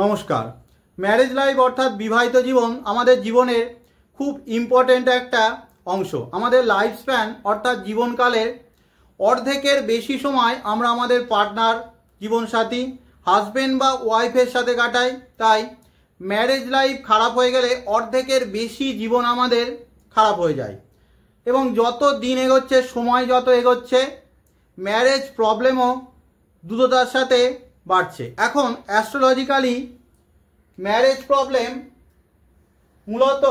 নমস্কার। Marriage life অর্থাৎ বিবাহিত জীবন আমাদের জীবনের খুব ইম্পর্টেন্ট একটা অংশ। আমাদের লাইফ স্প্যান অর্থাৎ জীবনকালের অর্ধেকের বেশি সময় আমরা আমাদের পার্টনার, জীবনসাথী, হাজব্যান্ড বা ওয়াইফের সাথে কাটাই। তাই ম্যারেজ লাইফ খারাপ হয়ে গেলে অর্ধেকের বেশি জীবন আমাদের খারাপ হয়ে যায় এবং যত দিন এগোচ্ছে, সময় যত এগোচ্ছে, ম্যারেজ প্রবলেমও দ্রুততার সাথে বাড়ছে। এখন অ্যাস্ট্রোলজিক্যালি ম্যারেজ প্রবলেম মূলত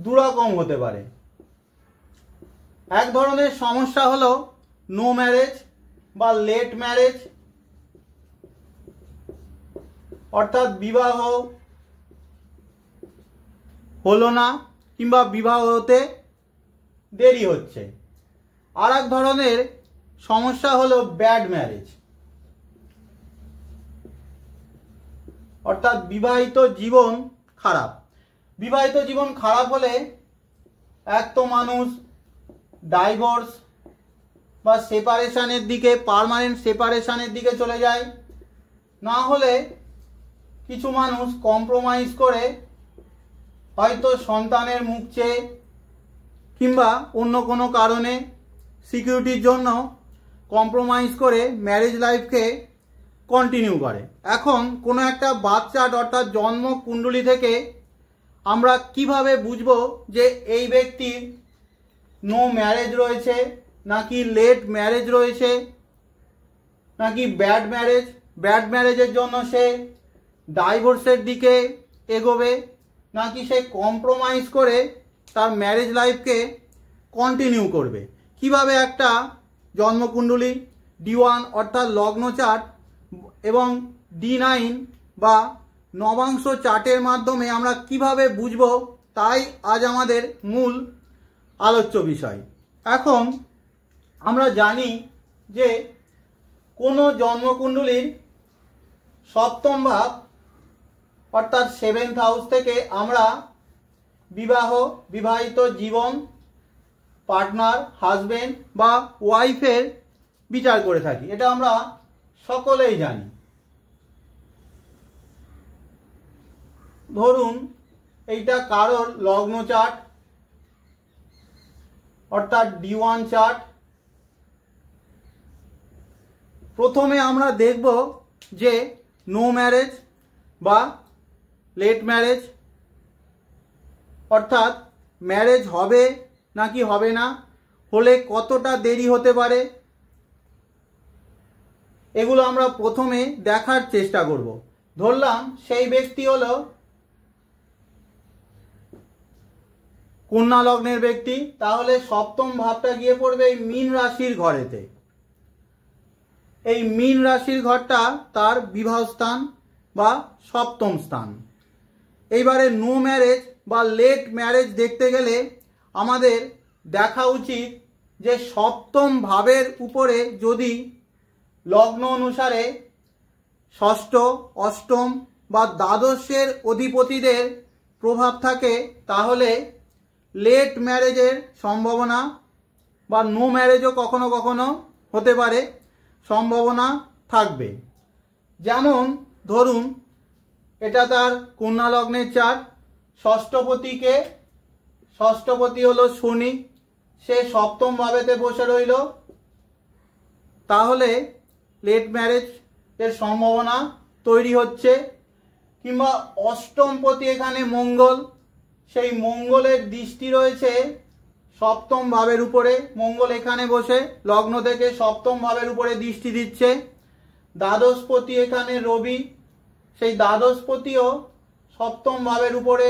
দুরকম হতে পারে। এক ধরনের সমস্যা হলো নো ম্যারেজ বা লেট ম্যারেজ, অর্থাৎ বিবাহ হলো না কিংবা বিবাহ হতে দেরি হচ্ছে। আর এক ধরনের সমস্যা হলো ব্যাড ম্যারেজ, অর্থাৎ বিবাহিত জীবন খারাপ। বিবাহিত জীবন খারাপ হলে এক তো মানুষ ডাইভোর্স বা সেপারেশনের দিকে, পার্মানেন্ট সেপারেশনের দিকে চলে যায়, না হলে কিছু মানুষ কম্প্রোমাইজ করে হয়তো সন্তানের মুখ চেয়ে কিংবা অন্য কোনো কারণে সিকিউরিটির জন্য কম্প্রোমাইজ করে ম্যারেজ লাইফকে কন্টিনিউ করে। এখন কোনো একটা বাচ্চার অর্থাৎ জন্ম কুণ্ডলী থেকে আমরা কিভাবে বুঝবো যে এই ব্যক্তির নো ম্যারেজ রয়েছে নাকি লেট ম্যারেজ রয়েছে নাকি ব্যাড ম্যারেজ? ব্যাড ম্যারেজের জন্য সে ডাইভোর্সের দিকে এগোবে নাকি সে কম্প্রোমাইজ করে তার ম্যারেজ লাইফকে কন্টিনিউ করবে? কিভাবে একটা জন্মকুণ্ডলী D1 অর্থাৎ লগ্ন চার্ট এবং D9 বা নবাংশ চার্টের মাধ্যমে আমরা কিভাবে বুঝবো, তাই আজ আমাদের মূল আলোচ্য বিষয়। এখন আমরা জানি যে কোনো জন্মকুণ্ডলীর সপ্তম ভাব অর্থাৎ 7th হাউস থেকে আমরা বিবাহিত জীবন, পার্টনার, হাজবেন্ড বা ওয়াইফের বিচার করে থাকি। এটা আমরা সকলেই জানি। ধরুন এইটা কারোর লগ্ন চার্ট অর্থাৎ D1 চার্ট। প্রথমে আমরা দেখব যে নো ম্যারেজ বা লেট ম্যারেজ, অর্থাৎ ম্যারেজ হবে নাকি হবে না, হলে কতটা দেরি হতে পারে, এগুলো আমরা প্রথমে দেখার চেষ্টা করব। ধরলাম সেই ব্যক্তি হলো কন্যা লগ্নের ব্যক্তি, তাহলে সপ্তম ভাবটা গিয়ে পড়বে এই মীন রাশির ঘরেতে। এই মীন রাশির ঘরটা তার বিবাহ স্থান বা সপ্তম স্থান। এইবারে নো ম্যারেজ বা লেট ম্যারেজ দেখতে গেলে আমাদের দেখা উচিত যে সপ্তম ভাবের উপরে যদি লগ্ন অনুসারে ষষ্ঠ, অষ্টম বা দ্বাদশের অধিপতিদের প্রভাব থাকে, তাহলে লেট ম্যারেজের সম্ভাবনা বা নো ম্যারেজও কখনো কখনো হতে পারে, সম্ভাবনা থাকবে। যেমন ধরুন এটা তার কন্যা লগ্নের চার্ট, ষষ্ঠপতি হলো শনি, সে সপ্তম ভাবেতে বসে রইল, তাহলে লেট ম্যারেজ এর সম্ভাবনা তৈরি হচ্ছে। কিংবা অষ্টমপতি এখানে মঙ্গল, সেই মঙ্গলের দৃষ্টি রয়েছে সপ্তম ভাবের উপরে, মঙ্গল এখানে বসে লগ্ন থেকে সপ্তম ভাবের উপরে দৃষ্টি দিচ্ছে। দ্বাদশপতি এখানে রবি, সেই দ্বাদশপতিও সপ্তম ভাবের উপরে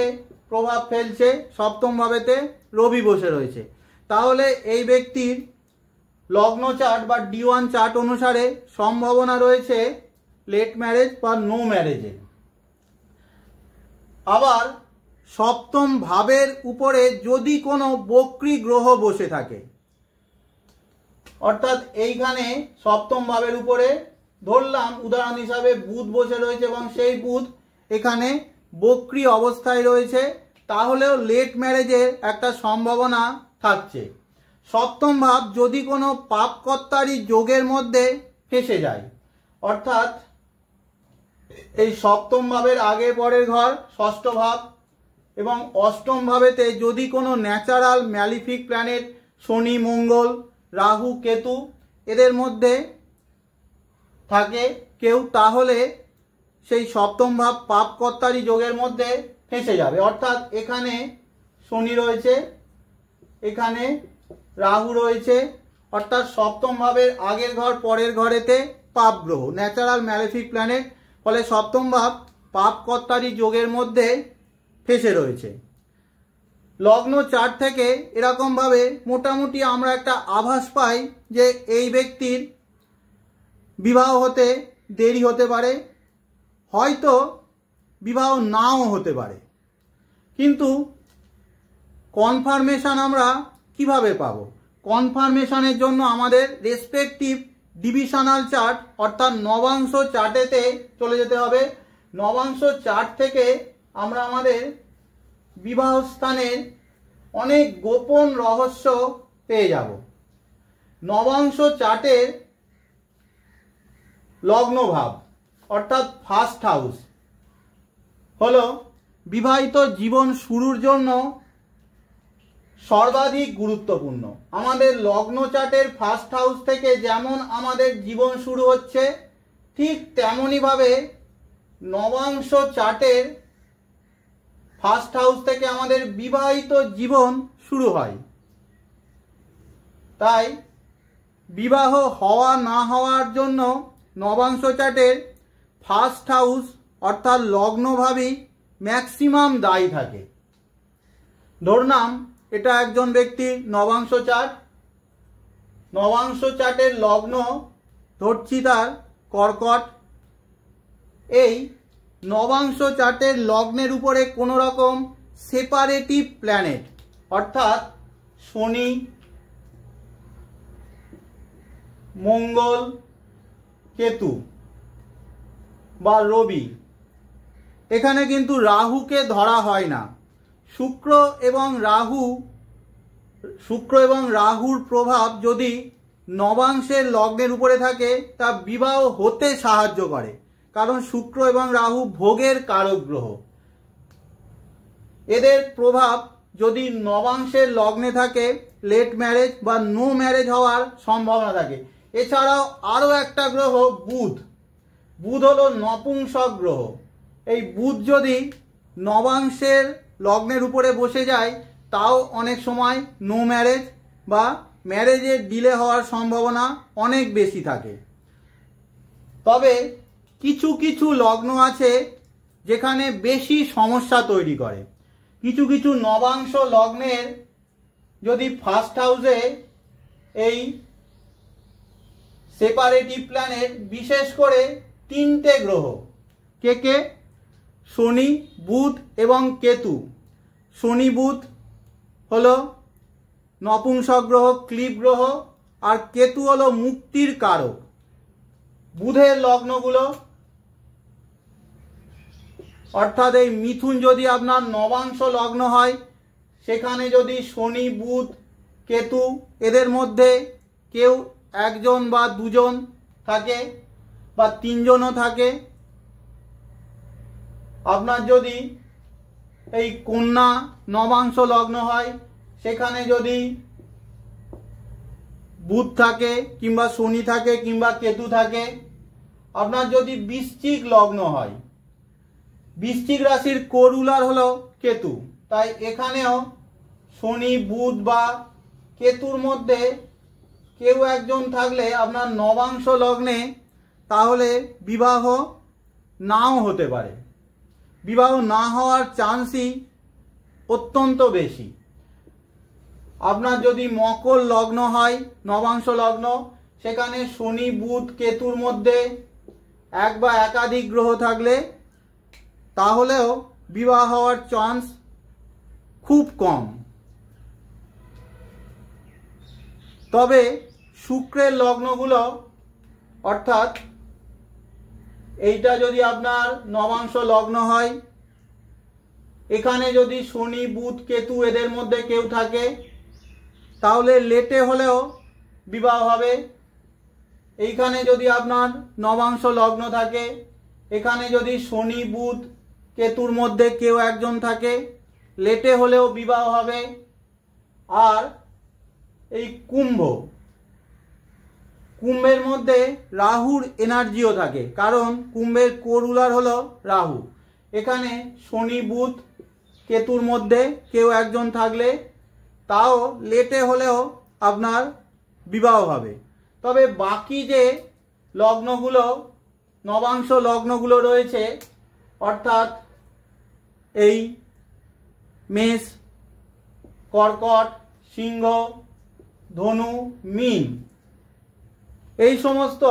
প্রভাব ফেলছে, সপ্তম ভাবেতে রবি বসে রয়েছে। তাহলে এই ব্যক্তির লগ্ন চার্ট বা D1 চার্ট অনুসারে সম্ভাবনা রয়েছে লেট ম্যারেজ বা নো ম্যারেজের। আবার সপ্তম ভাবের উপরে যদি কোনো বক্রী গ্রহ বসে থাকে, অর্থাৎ এইখানে সপ্তম ভাবের উপরে ধরলাম উদাহরণ হিসাবে বুধ বসে রয়েছে এবং সেই বুধ এখানে বক্রী অবস্থায় রয়েছে, তাহলেও লেট ম্যারেজের একটা সম্ভাবনা থাকছে। সপ্তম ভাব যদি কোনো পাপকর্তারি যোগের মধ্যে ফেসে যায়, অর্থাৎ এই সপ্তম ভাবের আগে পরের ঘর ষষ্ঠ ভাব এবং অষ্টম ভাবেতে যদি কোনো ন্যাচারাল ম্যালিফিক প্ল্যানেট শনি মঙ্গল রাহু কেতু এদের মধ্যে থাকে কেউ, তাহলে সেই সপ্তম ভাব পাপকর্তারি যোগের মধ্যে ফেঁসে যাবে। অর্থাৎ এখানে শনি রয়েছে, এখানে রাহু রয়েছে, অর্থাৎ সপ্তম ভাবের আগের ঘর পরের ঘরেতে পাপ গ্রহ ন্যাচারাল ম্যালিফিক প্ল্যানেট, ফলে সপ্তম ভাব পাপকর্তারি যোগের মধ্যে ফেঁসে রয়েছে। লগ্ন চার্ট থেকে এরকমভাবে মোটামুটি আমরা একটা আভাস পাই যে এই ব্যক্তির বিবাহ হতে দেরি হতে পারে, হয়তো বিবাহ নাও হতে পারে। কিন্তু কনফার্মেশন আমরা কিভাবে পাব? কনফার্মেশনের জন্য আমাদের রেসপেক্টিভ ডিভিশনাল চার্ট অর্থাৎ নবাংশ চার্টেতে চলে যেতে হবে। নবাংশ চার্ট থেকে আমরা আমাদের বিবাহ স্থানের অনেক গোপন রহস্য পেয়ে যাব। নবাংশ চার্টের লগ্ন ভাব অর্থাৎ ফার্স্ট হাউস হলো বিবাহিত জীবন শুরুর জন্য সর্বাধিক গুরুত্বপূর্ণ। আমাদের লগ্ন চার্টের ফার্স্ট হাউস থেকে যেমন আমাদের জীবন শুরু হচ্ছে, ঠিক তেমনইভাবে নবাংশ চার্টের ফার্স্ট হাউস থেকে আমাদের বিবাহিত জীবন শুরু হয়। তাই বিবাহ হওয়া না হওয়ার জন্য নবাংশ চার্টের ফার্স্ট হাউস অর্থাৎ লগ্নভাবই ম্যাক্সিমাম দায়ী থাকে। ধরলাম এটা একজন ব্যক্তির নবাংশ চার্ট, নবাংশ চার্টের লগ্ন ধরছি তার কর্কট। এই নবাংশ চার্টের লগ্নের উপরে কোনো রকম সেপারেটিভ প্ল্যানেট অর্থাৎ শনি মঙ্গল কেতু বা রবি, এখানে কিন্তু রাহুকে ধরা হয় না। শুক্র এবং রাহুর প্রভাব যদি নবাংশের লগ্নের উপরে থাকে তা বিবাহ হতে সাহায্য করে, কারণ শুক্র এবং রাহু ভোগের কারক গ্রহ। এদের প্রভাব যদি নবাংশের লগ্নে থাকে লেট ম্যারেজ বা নো ম্যারেজ হওয়ার সম্ভাবনা থাকে। এছাড়াও আরও একটা গ্রহ বুধ, বুধ হলো নপুংসক গ্রহ। এই বুধ যদি নবাংশের লগ্নের উপরে বসে যায় তাও অনেক সময় নো ম্যারেজ বা ম্যারেজের ডিলে হওয়ার সম্ভাবনা অনেক বেশি থাকে। তবে কিছু কিছু লগ্ন আছে যেখানে বেশি সমস্যা তৈরি করে। কিছু কিছু নবাংশ লগ্নের যদি ফার্স্ট হাউসে এই সেপারেটিভ প্ল্যানেট, বিশেষ করে তিনটে গ্রহ, কে কে? শনি বুধ এবং কেতু। শনি বুধ হলো নপুংসক গ্রহ, ক্লিব গ্রহ, আর কেতু হলো মুক্তির কারক। বুধের লগ্নগুলো অর্থাৎ এই মিথুন যদি আপনার নবাংশ লগ্ন হয়, সেখানে যদি শনি বুধ কেতু এদের মধ্যে কেউ একজন বা দুজন থাকে বা তিনজনও থাকে, আপনার যদি এই কন্যা নবাংশ লগ্ন হয় সেখানে যদি বুধ থাকে কিংবা শনি থাকে কিংবা কেতু থাকে, আপনার যদি বৃশ্চিক লগ্ন হয়, বৃশ্চিক রাশির কোরুলার হলো কেতু, তাই এখানেও শনি বুধ বা কেতুর মধ্যে কেউ একজন থাকলে আপনার নবাংশ লগ্নে, তাহলে বিবাহ নাও হতে পারে। বিবাহ না হওয়ার চান্সই অত্যন্ত বেশি। আপনার যদি মকর লগ্ন হয় নবাংশ লগ্ন, সেখানে শনি বুধ কেতুর মধ্যে এক বা একাধিক গ্রহ থাকলে তাহলেও বিবাহ হওয়ার চান্স খুব কম। তবে শুক্রের লগ্নগুলো অর্থাৎ এইটা যদি আপনার নবাংশ লগ্ন হয়, এখানে যদি শনি বুধ কেতু এদের মধ্যে কেউ থাকে তাহলে লেটে হলেও বিবাহ হবে। এইখানে যদি আপনার নবাংশ লগ্ন থাকে, এখানে যদি শনি বুধ কেতুর মধ্যে কেউ একজন থাকে লেটে হলেও বিবাহ হবে। আর এই কুম্ভের মধ্যে রাহুর এনার্জিও থাকে, কারণ কুম্ভের কোরুলার হলো রাহু। এখানে শনি বুধ কেতুর মধ্যে কেউ একজন থাকলে তাও লেটে হলেও আপনার বিবাহ হবে। তবে বাকি যে লগ্নগুলো নবাংশ লগ্নগুলো রয়েছে, অর্থাৎ এই মেষ, কর্কট, সিংহ, ধনু, মীন, এই সমস্ত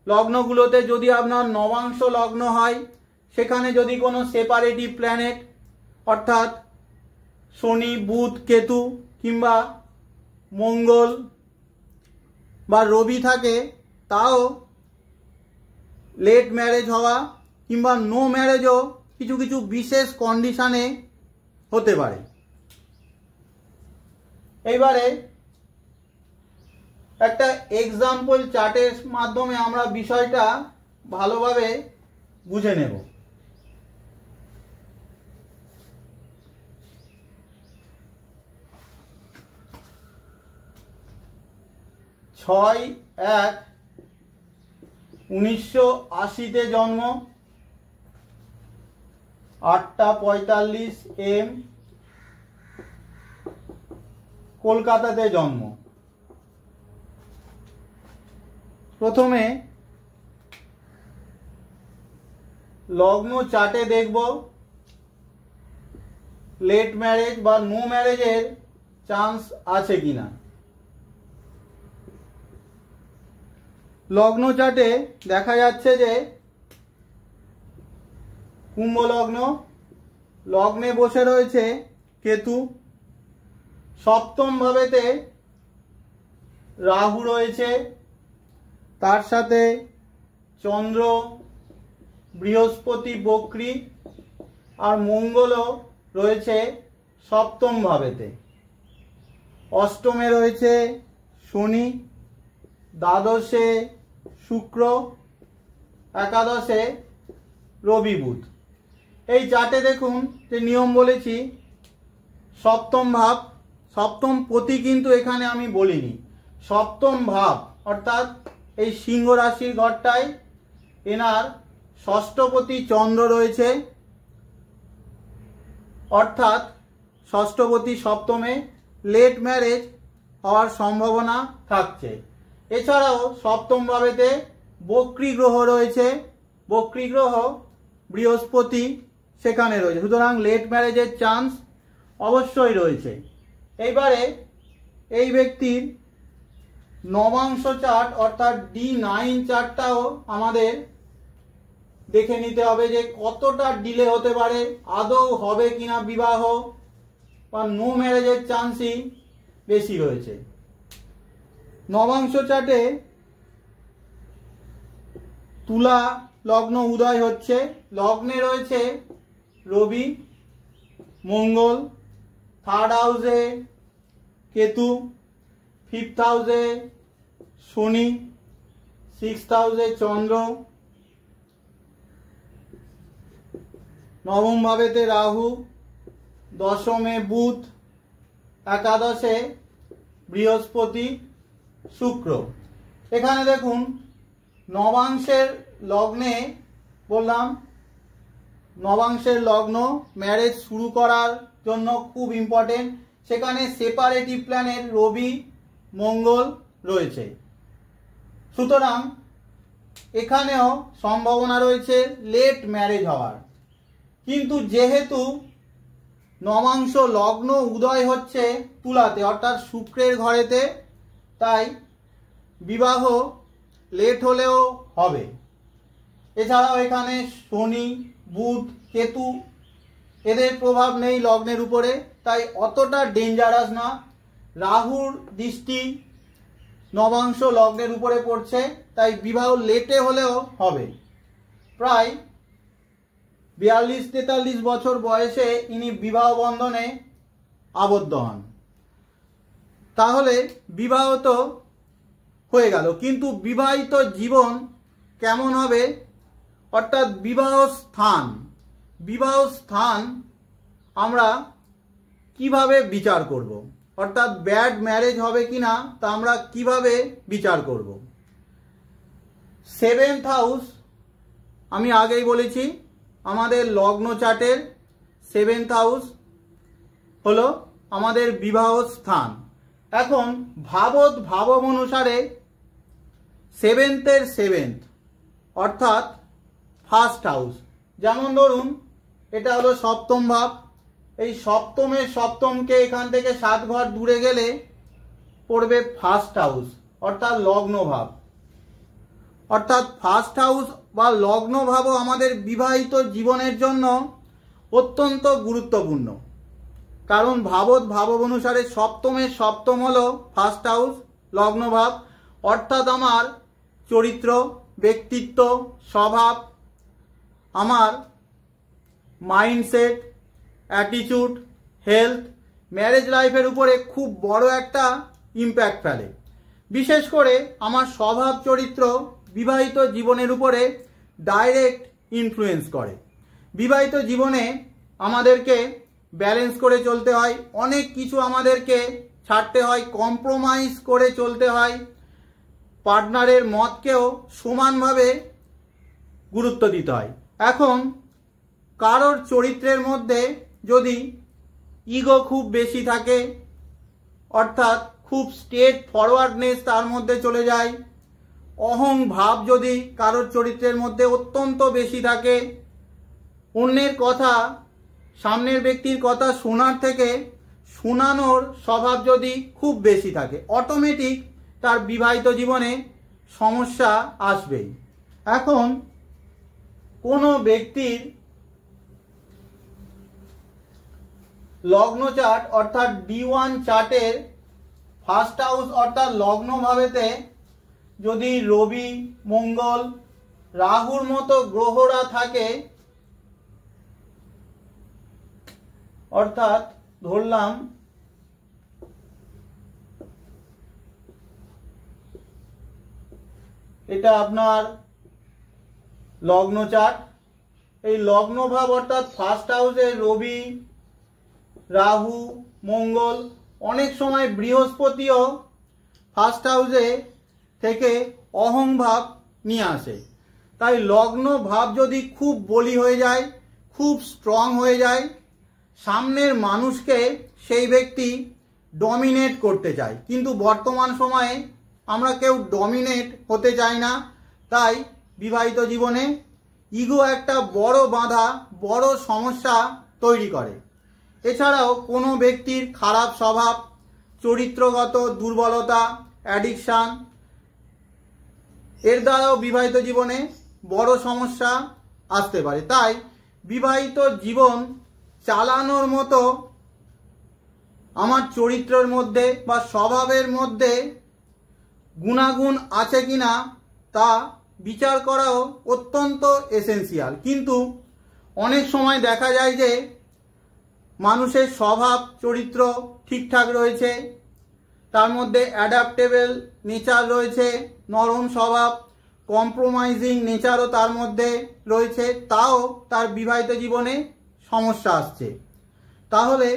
লগ্নগুলোতে যদি আপনার নবাংশ লগ্ন হয়, সেখানে যদি কোনো সেপারেটিভ প্ল্যানেট অর্থাৎ শনি বুধ কেতু কিংবা মঙ্গল বা রবি থাকে, তাও লেট ম্যারেজ হওয়া কিংবা নো ম্যারেজও কিছু কিছু বিশেষ কন্ডিশনে হতে পারে। এইবারে একটা এক্সাম্পল চার্টের মাধ্যমে আমরা বিষয়টা ভালোভাবে বুঝে নেব। ছয় ১/১৯৮০ জন্ম, ৮টা ৪৫ AM, কলকাতাতে জন্ম। প্রথমে লগ্ন চার্টে দেখব লেট ম্যারেজ বা নো ম্যারেজের চান্স আছে কিনা। লগ্ন চার্টে দেখা যাচ্ছে যে কুম্ভ লগ্ন, লগ্নে বসে রয়েছে কেতু, সপ্তম ভাবেতে রাহু রয়েছে, তার সাথে চন্দ্র, বৃহস্পতি বক্রী আর মঙ্গলও রয়েছে সপ্তম ভাবেতে। অষ্টমে রয়েছে শনি, দ্বাদশে শুক্র, একাদশে রবি বুধ। এই চার্টে দেখুন যে নিয়ম বলেছি সপ্তম ভাব, সপ্তম পতি কিন্তু এখানে আমি বলিনি, সপ্তম ভাব অর্থাৎ এই সিংহ রাশির ঘরটায় এনার ষষ্ঠপতি চন্দ্র রয়েছে, অর্থাৎ ষষ্ঠপতি সপ্তমে লেট ম্যারেজ হওয়ার সম্ভাবনা থাকছে। এছাড়াও সপ্তম ভাবেতে বক্রী গ্রহ রয়েছে, বক্রী গ্রহ বৃহস্পতি সেখানে রয়েছে, সুতরাং লেট ম্যারেজের চান্স অবশ্যই রয়েছে। এইবারে এই ব্যক্তির নবাংশ চার্ট অর্থাৎ D9 চার্টটাও আমাদের দেখে নিতে হবে যে কতটা ডিলে হতে পারে, আদৌ হবে কিনা বিবাহ বা নো ম্যারেজের চান্সই বেশি রয়েছে। নবাংশ চার্টে তুলা লগ্ন উদয় হচ্ছে, লগ্নে রয়েছে রবি, মঙ্গল, থার্ড হাউসে কেতু, ফিফথ হাউসে শনি, সিক্সথ হাউসে চন্দ্র, নবম ভাবেতে রাহু, দশমে বুধ, একাদশে বৃহস্পতি শুক্র। এখানে দেখুন নবাংশের লগ্নে বললাম, নবাংশের লগ্ন ম্যারেজ শুরু করার জন্য খুব ইম্পর্টেন্ট। সেখানে সেপারেটিভ প্ল্যানেট রবি মঙ্গল রয়েছে, সুতরাং এখানেও সম্ভাবনা রয়েছে লেট ম্যারেজ হওয়ার। কিন্তু যেহেতু নবাংশ লগ্ন উদয় হচ্ছে তুলাতে অর্থাৎ শুক্রের ঘরেতে, তাই বিবাহ লেট হলেও হবে। এছাড়াও এখানে শনি বুধ কেতু এদের প্রভাব নেই লগ্নের উপরে, তাই অতটা ডেঞ্জারাস না। রাহুর দৃষ্টি নবাংশ লগ্নের উপরে পড়ছে, তাই বিবাহ লেটে হলেও হবে। প্রায় 42-43 বছর বয়সে ইনি বিবাহ বন্ধনে আবদ্ধ হন। তাহলে বিবাহ তো হয়ে গেল, কিন্তু বিবাহিত জীবন কেমন হবে অর্থাৎ বিবাহ স্থান আমরা কিভাবে বিচার করব, অর্থাৎ ব্যাড ম্যারেজ হবে কিনা তা আমরা কিভাবে বিচার করব। 7th হাউস আমি আগেই বলেছি আমাদের লগ্ন চার্টের 7th হাউস হলো আমাদের বিবাহ স্থান। এখন ভাব অনুসারে 7th-এর 7th অর্থাৎ ফার্স্ট হাউস, যেমন ধরুন এটা হলো সপ্তম ভাব, এই সপ্তমের সপ্তমকে এখান থেকে 7 ঘর দূরে গেলে পড়বে ফার্স্ট হাউস অর্থাৎ লগ্ন ভাব। অর্থাৎ ফার্স্ট হাউস বা লগ্ন ভাবও আমাদের বিবাহিত জীবনের জন্য অত্যন্ত গুরুত্বপূর্ণ, কারণ ভাব অনুসারে সপ্তমের সপ্তম হলো ফার্স্ট হাউস লগ্ন ভাব, অর্থাৎ আমার চরিত্র, ব্যক্তিত্ব, স্বভাব, আমার মাইন্ডসেট, অ্যাটিটিউড, হেলথ, ম্যারেজ লাইফের উপরে খুব বড় একটা ইম্প্যাক্ট ফেলে। বিশেষ করে আমার স্বভাব চরিত্র বিবাহিত জীবনের উপরে ডাইরেক্ট ইনফ্লুয়েন্স করে। বিবাহিত জীবনে আমাদেরকে ব্যালেন্স করে চলতে হয়, অনেক কিছু আমাদেরকে ছাড়তে হয়, কম্প্রোমাইজ করে চলতে হয়, পার্টনারের মতকেও সমানভাবে গুরুত্ব দিতে হয়। এখন কারোর চরিত্রের মধ্যে যদি ইগো খুব বেশি থাকে, অর্থাৎ খুব স্ট্রেট ফরওয়ার্ডনেস তার মধ্যে চলে যায়, অহং ভাব যদি কারোর চরিত্রের মধ্যে অত্যন্ত বেশি থাকে, অন্যের কথা, সামনের ব্যক্তির কথা শোনার থেকে শোনানোর স্বভাব যদি খুব বেশি থাকে, অটোমেটিক তার বিবাহিত জীবনে সমস্যা আসবেই। এখন কোনো ব্যক্তির লগ্ন চার্ট অর্থাৎ D1 চার্টের ফার্স্ট হাউস অর্থাৎ লগ্ন ভাবেতে যদি রবি, মঙ্গল, রাহুর মতো গ্রহরা থাকে, অর্থাৎ ধরলাম এটা আপনার লগ্ন চার্ট, এই লগ্ন ভাব অর্থাৎ ফার্স্ট হাউসে রবি, রাহু, মঙ্গল, অনেক সময় বৃহস্পতিও ফার্স্ট হাউসে থেকে অহং ভাব নিয়ে আসে। তাই লগ্ন ভাব যদি খুব বলি হয়ে যায়, খুব স্ট্রং হয়ে যায়, সামনের মানুষকে সেই ব্যক্তি ডমিনেট করতে চায়, কিন্তু বর্তমান সময়ে আমরা কেউ ডমিনেট হতে চাই না। তাই বিবাহিত জীবনে ইগো একটা বড় বাধা, বড় সমস্যা তৈরি করে। এছাড়াও কোনো ব্যক্তির খারাপ স্বভাব, চরিত্রগত দুর্বলতা, অ্যাডিকশান, এর দ্বারাও বিবাহিত জীবনে বড় সমস্যা আসতে পারে। তাই বিবাহিত জীবন চালানোর মতো আমার চরিত্রের মধ্যে বা স্বভাবের মধ্যে গুণাগুণ আছে কিনা তা বিচার করাও অত্যন্ত এসেন্সিয়াল। কিন্তু অনেক সময় দেখা যায় যে মানুষের স্বভাব চরিত্র ঠিকঠাক রয়েছে, তার মধ্যে অ্যাডাপ্টেবল নেচার রয়েছে, নরম স্বভাব, কম্প্রোমাইজিং নেচারও তার মধ্যে রয়েছে, তাও তার বিবাহিত জীবনে সমস্যা আসছে। তাহলে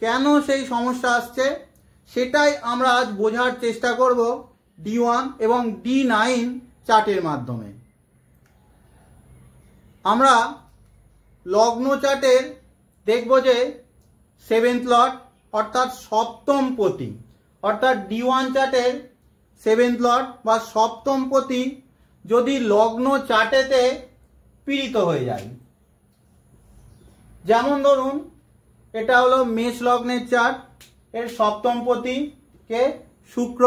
কেন সেই সমস্যা আসছে সেটাই আমরা আজ বোঝার চেষ্টা করব D1 এবং D9 চার্টের মাধ্যমে। আমরা লগ্ন চার্টের দেখব যে 7th লর্ড অর্থাৎ সপ্তম পতি, অর্থাৎ D1 চার্টের 7th লর্ড বা সপ্তম পতি যদি লগ্ন চার্টেতে পীড়িত হয়ে যায়, যেমন ধরুন এটা হলো মেষ লগ্নের চার্ট, এর সপ্তম পতি কে শুক্র,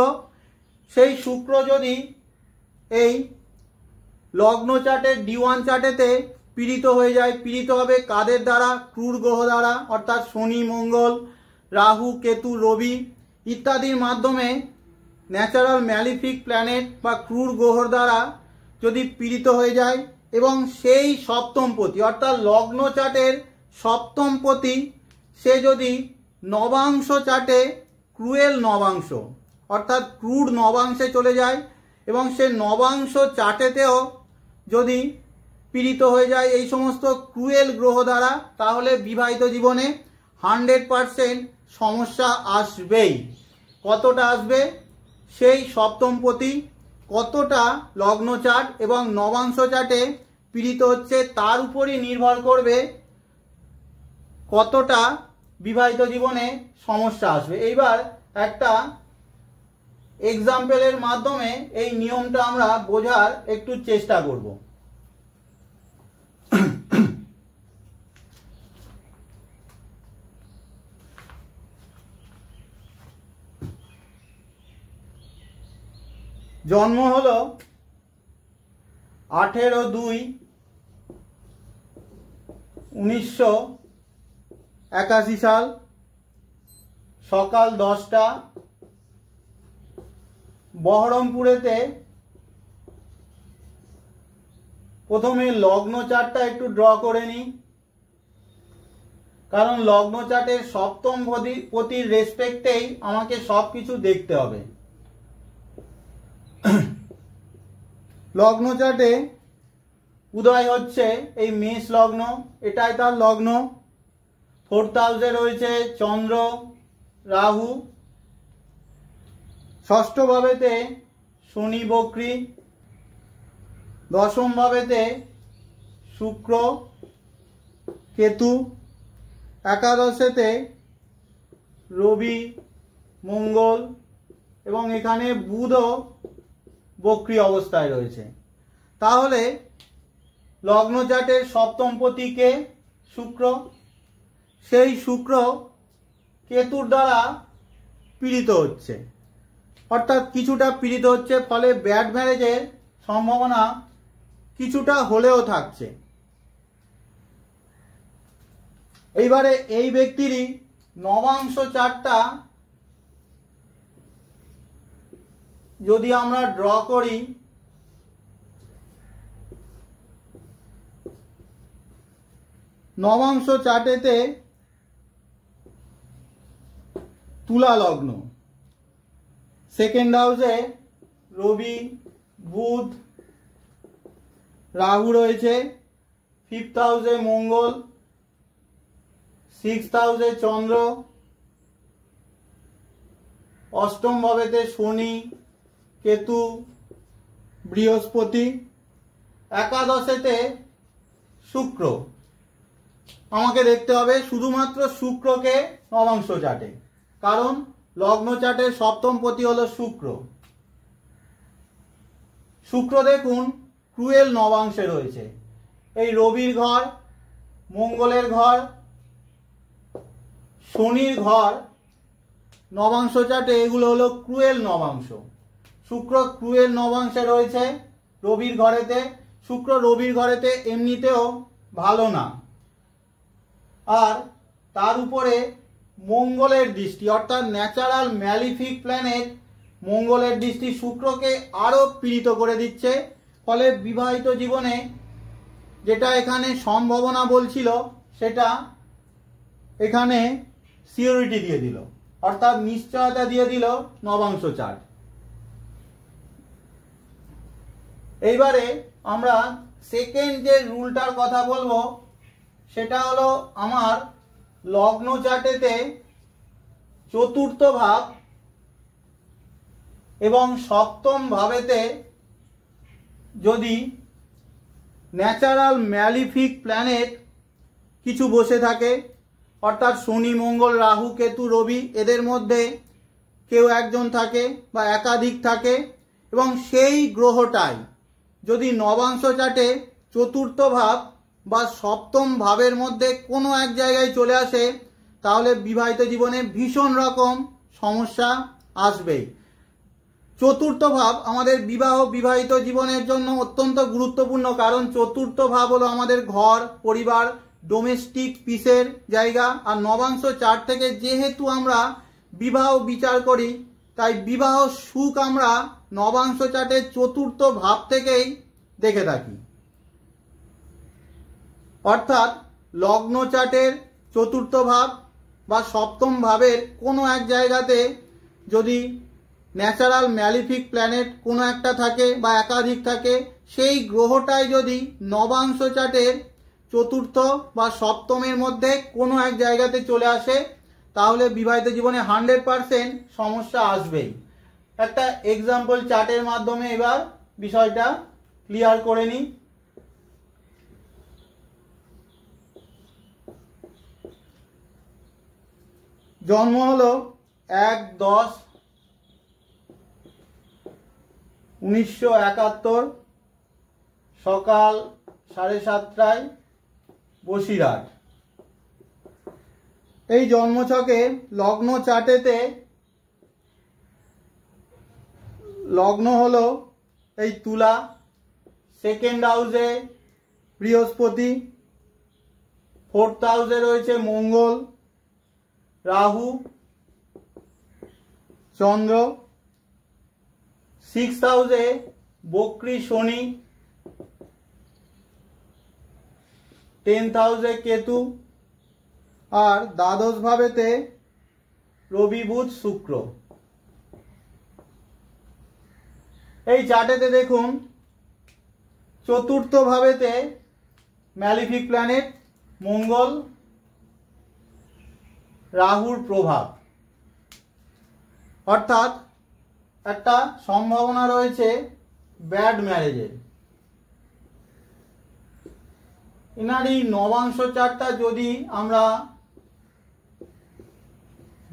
সেই শুক্র যদি এই লগ্ন চার্টের D1 চার্টেতে পীড়িত হয়ে যায়, পীড়িত হবে কাদের দ্বারা? ক্রূর গ্রহ দ্বারা, অর্থাৎ শনি, মঙ্গল, রাহু, কেতু, রবি ইত্যাদির মাধ্যমে ন্যাচারাল ম্যালিফিক প্ল্যানেট বা ক্রূর গ্রহর দ্বারা যদি পীড়িত হয়ে যায়, এবং সেই সপ্তম পতি অর্থাৎ লগ্ন চার্টের সপ্তম পতি সে যদি নবাংশ চার্টে ক্রুয়েল নবাংশ অর্থাৎ ক্রুড নবাংশে চলে যায়, এবং সে নবাংশ চার্টেতেও যদি পীড়িত হয়ে যায় এই সমস্ত ক্রুয়েল গ্রহ দ্বারা, তাহলে বিবাহিত জীবনে 100% সমস্যা আসবেই। কতটা আসবে, সেই সপ্তমপতি কতটা লগ্ন চার্ট এবং নবাংশ চার্টে পীড়িত হচ্ছে তার উপরই নির্ভর করবে কতটা বিবাহিত জীবনে সমস্যা আসবে। এইবার একটা এক্সাম্পলের মাধ্যমে এই নিয়মটা আমরা বোঝার একটু চেষ্টা করব। জন্ম হলো 18/2/1981 সাল, সকাল 10টা, বহরমপুরেতে। প্রথমে লগ্ন চার্টটা একটু ড্র করে নিই, কারণ লগ্ন চার্টের সপ্তম পতির রেসপেক্টেই আমাকে সবকিছু দেখতে হবে। লগ্ন চার্টে উদয় হচ্ছে এই মেষ লগ্ন, এটাই তার লগ্ন। 4th হাউসে রয়েছে চন্দ্র রাহু, ষষ্ঠ ভাবেতে শনি বক্রী, দশম ভাবেতে শুক্র কেতু, একাদশেতে রবি মঙ্গল এবং এখানে বুধও বক্রী অবস্থায় রয়েছে। তাহলে লগ্ন চার্টের সপ্তম পতিকে শুক্র, সেই শুক্র কেতুর দ্বারা পীড়িত হচ্ছে, অর্থাৎ কিছুটা পীড়িত হচ্ছে, ফলে ব্যাড ম্যারেজের সম্ভাবনা কিছুটা হলেও থাকছে। এইবারে এই ব্যক্তিরই নবাংশ চার্টটা যদি আমরা ড্র করি, নবাংশ চার্টেতে তুলা লগ্ন, 2nd হাউসে রবি বুধ রাহু রয়েছে, 5th হাউসে মঙ্গল, 6th হাউসে চন্দ্র, অষ্টম ভাবেতে শনি কেতু বৃহস্পতি, একাদশেতে শুক্র। আমাকে দেখতে হবে শুধুমাত্র শুক্রকে নবাংশ চার্টে, কারণ লগ্ন চার্টের সপ্তম পতি হলো শুক্র। শুক্র দেখুন ক্রুয়েল নবাংশে রয়েছে, এই রবির ঘর, মঙ্গলের ঘর, শনির ঘর, নবাংশ চার্টে এগুলো হলো ক্রুয়েল নবাংশ। শুক্র ক্রুয়েল নবাংশে রয়েছে রবির ঘরেতে, শুক্র রবির ঘরেতে এমনিতেও ভালো না, আর তার উপরে মঙ্গলের দৃষ্টি, অর্থাৎ ন্যাচারাল ম্যালিফিক প্ল্যানেট মঙ্গলের দৃষ্টি শুক্রকে আরো পীড়িত করে দিচ্ছে। ফলে বিবাহিত জীবনে যেটা এখানে সম্ভাবনা বলছিল সেটা এখানে সিওরিটি দিয়ে দিল, অর্থাৎ নিশ্চয়তা দিয়ে দিল নবাংশ চার্ট। এইবারে আমরা সেকেন্ড যে রুলটার কথা বলবো সেটা হলো আমার লগ্ন চার্টেতে চতুর্থ ভাব এবং সপ্তম ভাবেতে যদি ন্যাচারাল ম্যালিফিক প্ল্যানেট কিছু বসে থাকে, অর্থাৎ শনি মঙ্গল রাহু কেতু রবি, এদের মধ্যে কেউ একজন থাকে বা একাধিক থাকে, এবং সেই গ্রহটাই যদি নবাংশ চার্টে চতুর্থ ভাব বা সপ্তম ভাবের মধ্যে কোনো এক জায়গায় চলে আসে, তাহলে বিবাহিত জীবনে ভীষণ রকম সমস্যা আসবেই। চতুর্থ ভাব আমাদের বিবাহিত জীবনের জন্য অত্যন্ত গুরুত্বপূর্ণ, কারণ চতুর্থ ভাব হলো আমাদের ঘর পরিবার ডোমেস্টিক পিসের জায়গা। আর নবাংশ চার্ট থেকে যেহেতু আমরা বিবাহ বিচার করি, তাই বিবাহ সুখ আমরা নবাংশ চার্টের চতুর্থ ভাব থেকেই দেখে থাকি। অর্থাৎ লগ্ন চার্টের চতুর্থ ভাব বা সপ্তম ভাবের কোনো এক জায়গাতে যদি ন্যাচারাল ম্যালিফিক প্ল্যানেট কোনো একটা থাকে বা একাধিক থাকে, সেই গ্রহটাই যদি নবাংশ চার্টের চতুর্থ বা সপ্তমের মধ্যে কোনো এক জায়গাতে চলে আসে তাহলে বিবাহিত জীবনে 100% সমস্যা আসবেই। একটা এক্সাম্পল চার্টের মাধ্যমে এবার বিষয়টা ক্লিয়ার করে নিই। জন্ম হলো 1/10/1971 সকাল 7:30টায় বসিরহাট। এই জন্মছকে লগ্ন চার্টেতে লগ্ন হলো এই তুলা, সেকেন্ড হাউসে বৃহস্পতি, ফোর্থ হাউসে রয়েছে মঙ্গল, রাহু, চন্দ্র, সিক্সথ হাউসে বক্রী শনি, 10th হাউসে কেতু আর দ্বাদশ ভাবেতে রবি বুধ শুক্র। এই চার্টেতে দেখুন চতুর্থ ভাবেতে ম্যালিফিক প্ল্যানেট মঙ্গল, রাহুর প্রভাব, অর্থাৎ একটা সম্ভাবনা রয়েছে ব্যাড ম্যারেজের। এনার এই নবাংশ চার্টটা যদি আমরা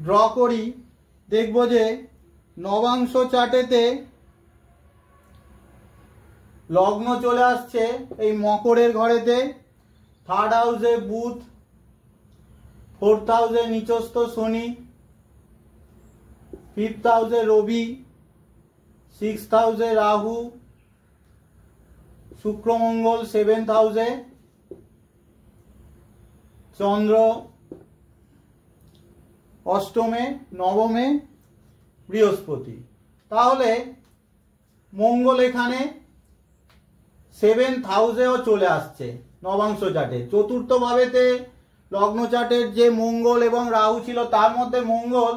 ড্র করি দেখব যে নবাংশ চার্টেতে লগ্ন চলে আসছে এই মকরের ঘরেতে, থার্ড হাউসে বুধ, ফোর্থ হাউসে নিচস্থ শনি, ফিফথ হাউসে রবি, সিক্সথ হাউসে রাহু, শুক্র মঙ্গল 7th হাউসে, চন্দ্র অষ্টমে, নবমে বৃহস্পতি। তাহলে মঙ্গল এখানে 7th হাউসেও চলে আসছে নবাংশ চার্টে। চতুর্থ ভাবেতে লগ্ন চার্টের যে মঙ্গল এবং রাহু ছিল তার মধ্যে মঙ্গল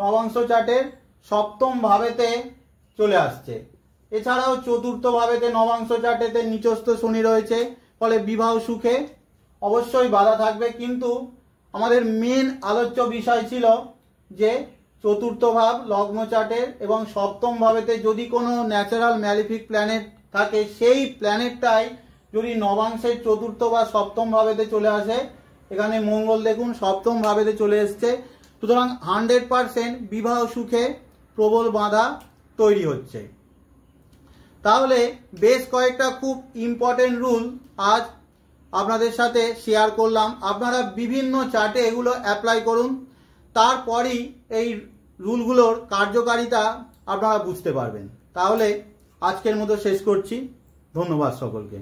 নবাংশ চার্টের সপ্তম ভাবেতে চলে আসছে। এছাড়াও চতুর্থ ভাবেতে নবাংশ চার্টেতে নিচস্থ শনি রয়েছে, ফলে বিবাহ সুখে অবশ্যই বাধা থাকবে। কিন্তু আমাদের মেন আলোচ্য বিষয় ছিল যে চতুর্থ ভাব লগ্ন চার্টের এবং সপ্তম ভাবেতে যদি কোনো ন্যাচারাল ম্যালিফিক প্ল্যানেট থাকে সেই প্ল্যানেটটাই যদি নবাংশের চতুর্থ বা সপ্তম ভাবেতে চলে আসে, এখানে মঙ্গল দেখুন সপ্তম ভাবেতে চলে এসছে, সুতরাং 100% বিবাহ সুখে প্রবল বাধা তৈরি হচ্ছে। তাহলে বেশ কয়েকটা খুব ইম্পর্টেন্ট রুল আজ আপনাদের সাথে শেয়ার করলাম। আপনারা বিভিন্ন চার্টে এগুলো অ্যাপ্লাই করুন, তারপরই এই রুলগুলোর কার্যকারিতা আপনারা বুঝতে পারবেন। তাহলে আজকের মতো শেষ করছি। ধন্যবাদ সকলকে।